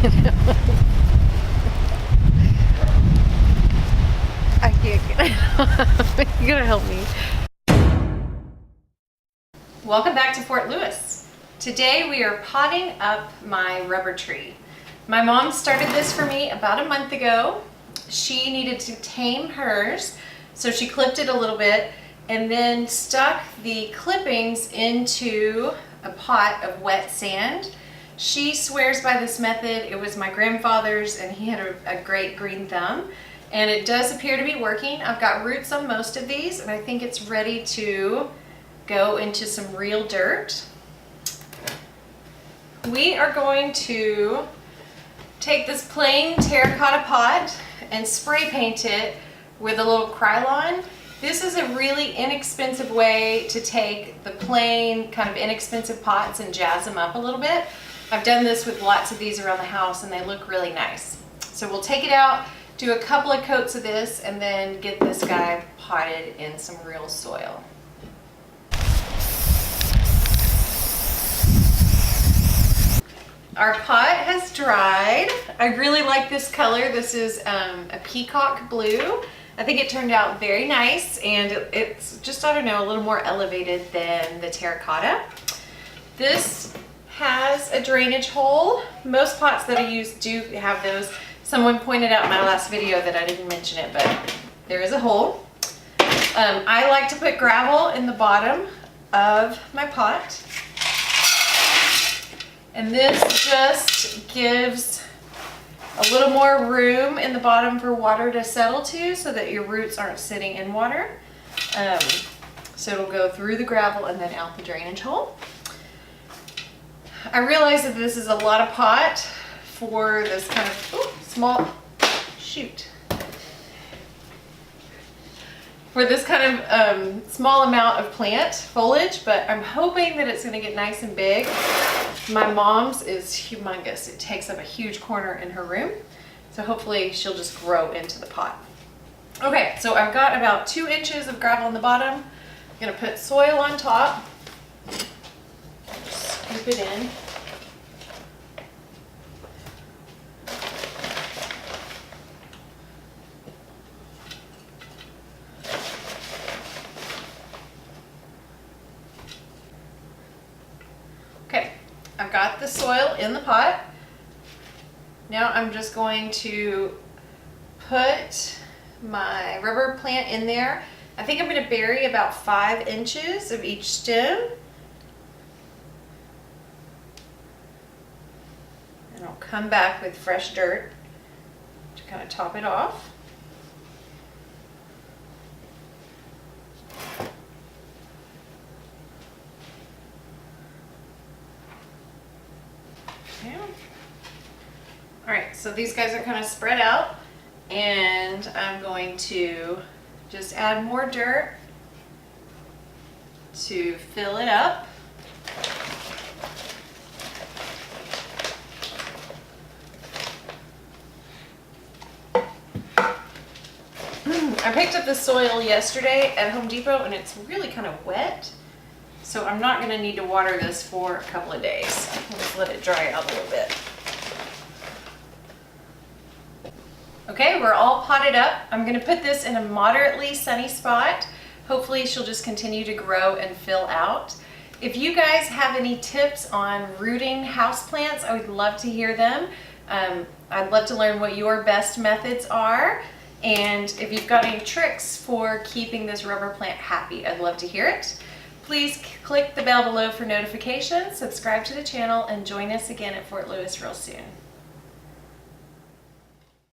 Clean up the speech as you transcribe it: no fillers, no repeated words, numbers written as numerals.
I can't get it. You gotta help me. Welcome back to Fort Lewis. Today we are potting up my rubber tree. My mom started this for me about a month ago. She needed to tame hers, so she clipped it a little bit and then stuck the clippings into a pot of wet sand. She swears by this method. It was my grandfather's and he had a great green thumb, and it does appear to be working. I've got roots on most of these and I think it's ready to go into some real dirt. We are going to take this plain terracotta pot and spray paint it with a little Krylon. This is a really inexpensive way to take the plain kind of inexpensive pots and jazz them up a little bit. I've done this with lots of these around the house and they look really nice. So we'll take it out, do a couple of coats of this, and then get this guy potted in some real soil. Our pot has dried. I really like this color. This is a peacock blue. I think it turned out very nice, and it's just, I don't know, a little more elevated than the terracotta. This has a drainage hole. Most pots that I use do have those. Someone pointed out in my last video that I didn't mention it, but there is a hole. I like to put gravel in the bottom of my pot. And this just gives a little more room in the bottom for water to settle to so that your roots aren't sitting in water. So it'll go through the gravel and then out the drainage hole. I realize that this is a lot of pot for this kind of small, for this kind of small amount of plant foliage, but I'm hoping that it's gonna get nice and big. My mom's is humongous. It takes up a huge corner in her room. So hopefully she'll just grow into the pot. Okay, so I've got about 2 inches of gravel on the bottom. I'm gonna put soil on top. Just scoop it in. Okay, I've got the soil in the pot. Now I'm just going to put my rubber plant in there. I think I'm going to bury about 5 inches of each stem. And I'll come back with fresh dirt to kind of top it off. Okay. All right, so these guys are kind of spread out, and I'm going to just add more dirt to fill it up. I picked up the soil yesterday at Home Depot and it's really kind of wet. So I'm not going to need to water this for a couple of days. I'll just let it dry out a little bit. Okay, we're all potted up. I'm going to put this in a moderately sunny spot. Hopefully she'll just continue to grow and fill out. If you guys have any tips on rooting houseplants, I would love to hear them. I'd love to learn what your best methods are. And if you've got any tricks for keeping this rubber plant happy, I'd love to hear it. Please click the bell below for notifications, subscribe to the channel, and join us again at Fort Lewis real soon.